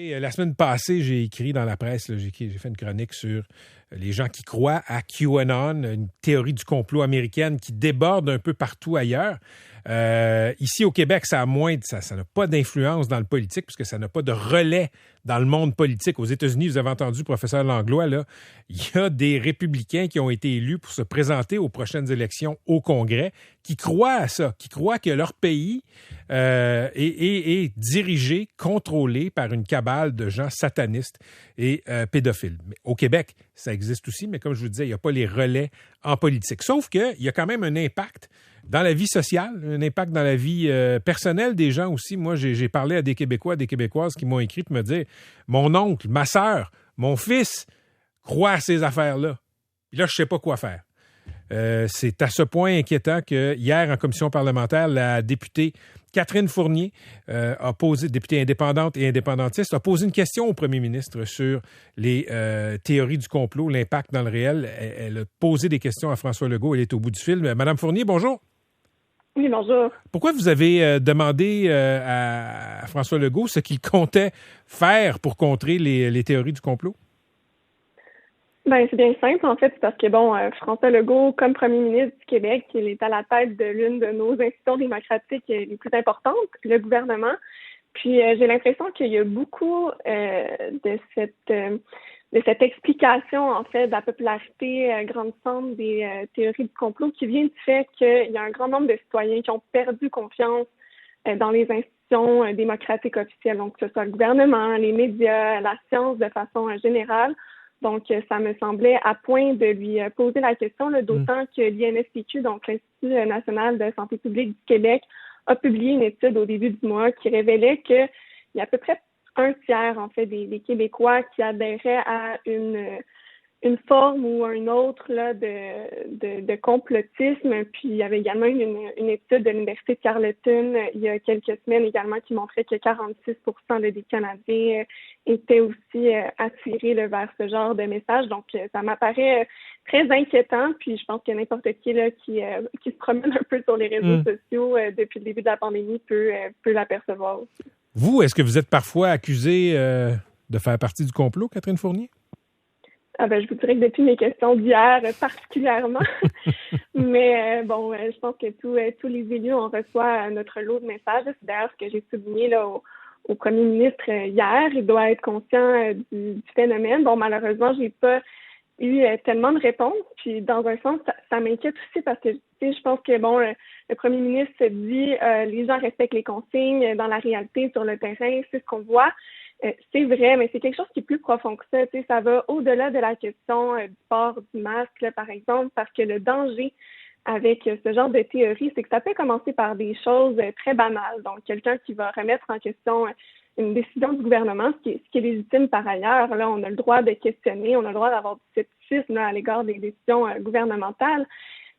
Et la semaine passée, j'ai écrit dans la presse, là, j'ai fait une chronique sur les gens qui croient à QAnon, une théorie du complot américaine qui déborde un peu partout ailleurs. Ici au Québec, ça n'a pas d'influence dans le politique puisque ça n'a pas de relais dans le monde politique. Aux États-Unis, vous avez entendu, professeur Langlois, là, il y a des républicains qui ont été élus pour se présenter aux prochaines élections au Congrès, qui croient à ça, qui croient que leur pays est dirigé, contrôlé par une cabale de gens satanistes et pédophiles. Mais au Québec, ça existe aussi, mais comme je vous disais, il n'y a pas les relais en politique. Sauf qu'il y a quand même un impact dans la vie sociale, un impact dans la vie personnelle des gens aussi. Moi, j'ai parlé à des Québécois, des Québécoises qui m'ont écrit pour me dire « Mon oncle, ma sœur, mon fils croient à ces affaires-là. » Puis là, je ne sais pas quoi faire. C'est à ce point inquiétant que hier, en commission parlementaire, la députée Catherine Fournier, députée indépendante et indépendantiste, a posé une question au premier ministre sur les théories du complot, l'impact dans le réel. Elle a posé des questions à François Legault. Elle est au bout du fil. Madame Fournier, bonjour. Oui, bonjour. Pourquoi vous avez demandé à François Legault ce qu'il comptait faire pour contrer les théories du complot? Ben, c'est bien simple, en fait, parce que, François Legault, comme premier ministre du Québec, il est à la tête de l'une de nos institutions démocratiques les plus importantes, le gouvernement. Puis, j'ai l'impression qu'il y a beaucoup de cette explication, en fait, de la popularité grandissante des théories du complot qui vient du fait qu'il y a un grand nombre de citoyens qui ont perdu confiance dans les institutions démocratiques officielles, donc que ce soit le gouvernement, les médias, la science de façon générale. Donc, ça me semblait à point de lui poser la question, là, d'autant que l'INSPQ, donc l'Institut national de santé publique du Québec, a publié une étude au début du mois qui révélait qu'il y a à peu près un tiers, en fait, des Québécois qui adhéraient à une forme ou une autre là, de complotisme. Puis, il y avait également une étude de l'Université de Carleton il y a quelques semaines également qui montrait que 46% des Canadiens étaient aussi attirés là, vers ce genre de message. Donc, ça m'apparaît très inquiétant. Puis, je pense que n'importe qui là, qui se promène un peu sur les réseaux sociaux depuis le début de la pandémie peut l'apercevoir aussi. Vous, est-ce que vous êtes parfois accusé de faire partie du complot, Catherine Fournier? Je vous dirais que depuis mes questions d'hier, particulièrement. Mais je pense que tous les élus, on reçoit notre lot de messages. C'est d'ailleurs ce que j'ai souligné là, au premier ministre hier. Il doit être conscient du phénomène. Bon, malheureusement, j'ai pas eu tellement de réponses. Puis, dans un sens, ça m'inquiète aussi parce que, je pense que, le premier ministre se dit les gens respectent les consignes. Dans la réalité, sur le terrain, c'est ce qu'on voit. C'est vrai, mais c'est quelque chose qui est plus profond que ça. Tu sais, ça va au-delà de la question du port du masque, là, par exemple, parce que le danger avec ce genre de théorie, c'est que ça peut commencer par des choses très banales. Donc, quelqu'un qui va remettre en question une décision du gouvernement, ce qui est légitime par ailleurs. Là, on a le droit de questionner, on a le droit d'avoir du scepticisme là, à l'égard des décisions gouvernementales.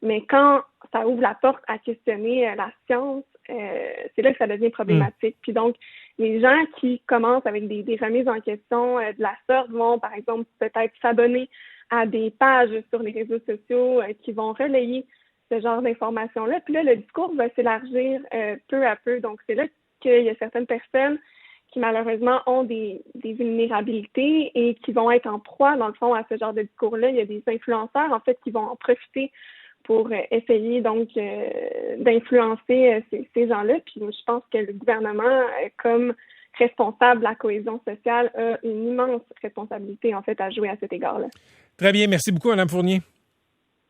Mais quand ça ouvre la porte à questionner la science, c'est là que ça devient problématique. Puis donc, les gens qui commencent avec des remises en question de la sorte vont, par exemple, peut-être s'abonner à des pages sur les réseaux sociaux qui vont relayer ce genre d'informations-là. Puis là, le discours va s'élargir peu à peu. Donc, c'est là qu'il y a certaines personnes qui, malheureusement, ont des vulnérabilités et qui vont être en proie, dans le fond, à ce genre de discours-là. Il y a des influenceurs, en fait, qui vont en profiter pour essayer donc d'influencer ces gens-là. Puis je pense que le gouvernement, comme responsable de la cohésion sociale, a une immense responsabilité en fait à jouer à cet égard-là. Très bien, merci beaucoup, Mme Fournier.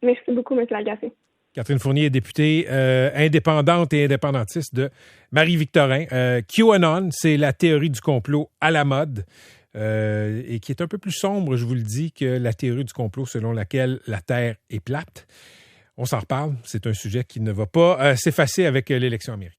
Merci beaucoup, M. Lagacé. Catherine Fournier est députée indépendante et indépendantiste de Marie-Victorin. QAnon, c'est la théorie du complot à la mode. Et qui est un peu plus sombre, je vous le dis, que la théorie du complot selon laquelle la Terre est plate. On s'en reparle. C'est un sujet qui ne va pas s'effacer avec l'élection américaine.